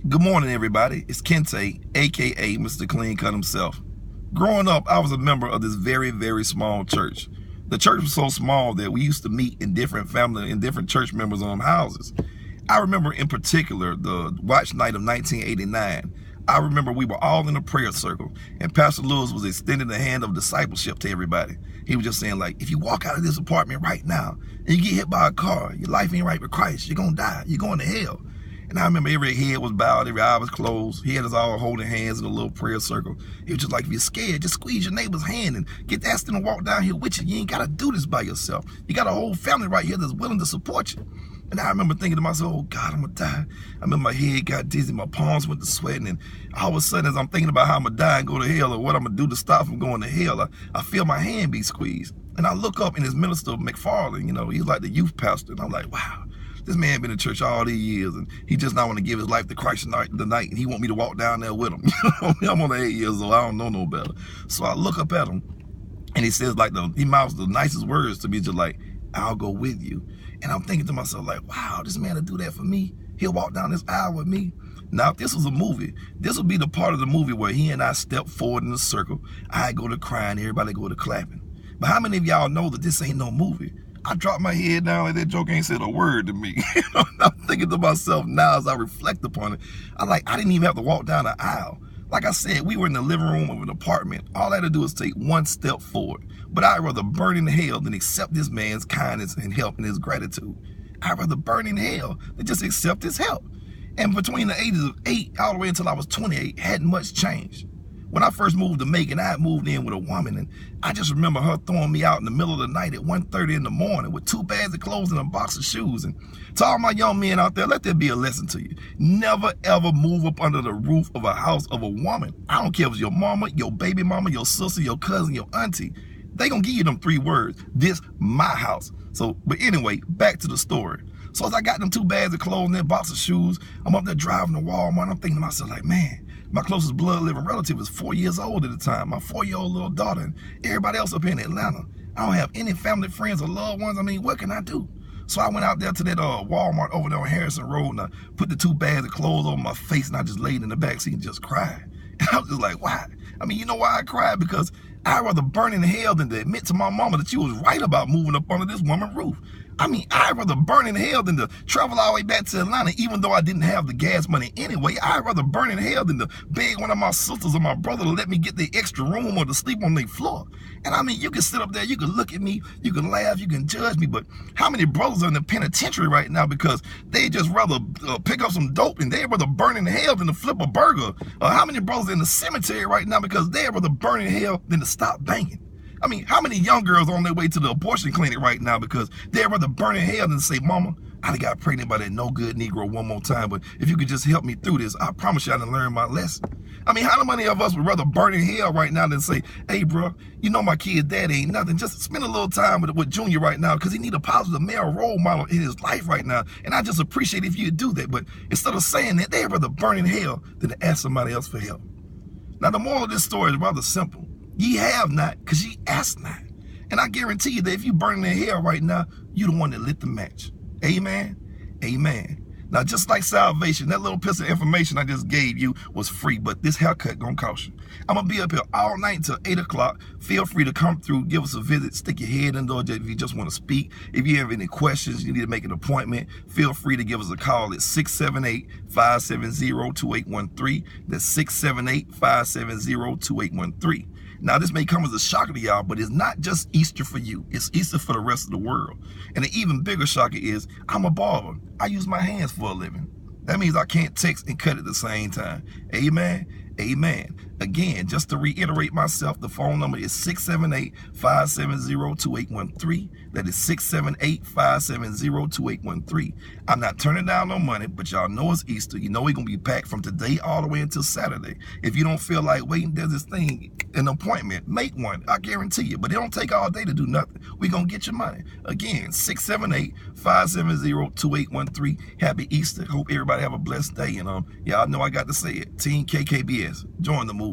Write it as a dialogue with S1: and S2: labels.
S1: Good morning, everybody. It's Kente, aka Mr. Klean Kut himself. Growing up, I was a member of this very, very small church. The church was so small that we used to meet in different family and different church members' houses. I remember in particular the watch night of 1989. I remember we were all in a prayer circle, and Pastor Lewis was extending the hand of discipleship to everybody. He was just saying, like, if you walk out of this apartment right now and you get hit by a car, your life ain't right with Christ, you're gonna die, you're going to hell. And I remember every head was bowed, every eye was closed. He had us all holding hands in a little prayer circle. He was just like, if you're scared, just squeeze your neighbor's hand and get asked them to walk down here with you. You ain't got to do this by yourself. You got a whole family right here that's willing to support you. And I remember thinking to myself, oh God, I'm going to die. I remember my head got dizzy, my palms went to sweating, and all of a sudden as I'm thinking about how I'm going to die and go to hell or what I'm going to do to stop from going to hell, I feel my hand be squeezed. And I look up and it's Minister McFarland, he's like the youth pastor. And I'm like, wow. This man been in church all these years, and he just not want to give his life to Christ tonight, and he want me to walk down there with him. I'm only 8 years old. I don't know no better. So I look up at him, and he says, he mouths the nicest words to me, just like, I'll go with you. And I'm thinking to myself, like, wow, this man will do that for me. He'll walk down this aisle with me. Now, if this was a movie, this would be the part of the movie where he and I step forward in a circle. I go to crying, everybody go to clapping. But how many of y'all know that this ain't no movie? I dropped my head down like that joke ain't said a word to me. I'm thinking to myself now as I reflect upon it, I didn't even have to walk down the aisle. Like I said, we were in the living room of an apartment. All I had to do is take one step forward. But I'd rather burn in hell than accept this man's kindness and help and his gratitude. I'd rather burn in hell than just accept his help. And between the ages of 8 all the way until I was 28, hadn't much changed. When I first moved to Macon, I had moved in with a woman, and I just remember her throwing me out in the middle of the night at 1:30 in the morning with 2 bags of clothes and a box of shoes. And to all my young men out there, let that be a lesson to you. Never, ever move up under the roof of a house of a woman. I don't care if it's your mama, your baby mama, your sister, your cousin, your auntie. They gonna give you them 3 words. This my house. But anyway, back to the story. So as I got them 2 bags of clothes and that box of shoes, I'm up there driving to Walmart. I'm thinking to myself, like, man, my closest blood living relative was 4 years old at the time, my 4-year-old little daughter, and everybody else up here in Atlanta. I don't have any family, friends, or loved ones. I mean, what can I do? So I went out there to that Walmart over there on Harrison Road, and I put the 2 bags of clothes over my face, and I just laid in the back seat and just cried. And I was just like, why? I mean, you know why I cried? Because I'd rather burn in hell than to admit to my mama that she was right about moving up under this woman's roof. I mean, I'd rather burn in hell than to travel all the way back to Atlanta, even though I didn't have the gas money anyway. I'd rather burn in hell than to beg one of my sisters or my brother to let me get the extra room or to sleep on their floor. And I mean, you can sit up there, you can look at me, you can laugh, you can judge me, but how many brothers are in the penitentiary right now because they just rather pick up some dope and they'd rather burn in hell than to flip a burger? How many brothers are in the cemetery right now because they'd rather burn in hell than to stop banging? I mean, how many young girls are on their way to the abortion clinic right now because they'd rather burn in hell than say, Mama, I done got pregnant by that no good Negro one more time, but if you could just help me through this, I promise you I done learned my lesson. I mean, how many of us would rather burn in hell right now than say, hey, bro, you know my kid's dad ain't nothing. Just spend a little time with Junior right now because he need a positive male role model in his life right now. And I just appreciate if you'd do that. But instead of saying that, they'd rather burn in hell than to ask somebody else for help. Now, the moral of this story is rather simple. Ye have not, because ye ask not. And I guarantee you that if you burning in hell right now, you the one that lit the match. Amen? Amen. Now, just like salvation, that little piece of information I just gave you was free, but this haircut gonna cost you. I'm gonna be up here all night until 8 o'clock. Feel free to come through, give us a visit, stick your head in the door if you just want to speak. If you have any questions, you need to make an appointment, feel free to give us a call at 678-570-2813. That's 678-570-2813. Now, this may come as a shocker to y'all, but it's not just Easter for you. It's Easter for the rest of the world. And the even bigger shocker is I'm a barber. I use my hands for a living. That means I can't text and cut at the same time. Amen? Amen. Again, just to reiterate myself, the phone number is 678-570-2813. That is 678-570-2813. I'm not turning down no money, but y'all know it's Easter. You know we're going to be packed from today all the way until Saturday. If you don't feel like waiting, there's this thing, an appointment. Make one. I guarantee you. But it don't take all day to do nothing. We're going to get your money. Again, 678-570-2813. Happy Easter. Hope everybody have a blessed day. And y'all know I got to say it. Team KKBS. Join the movement.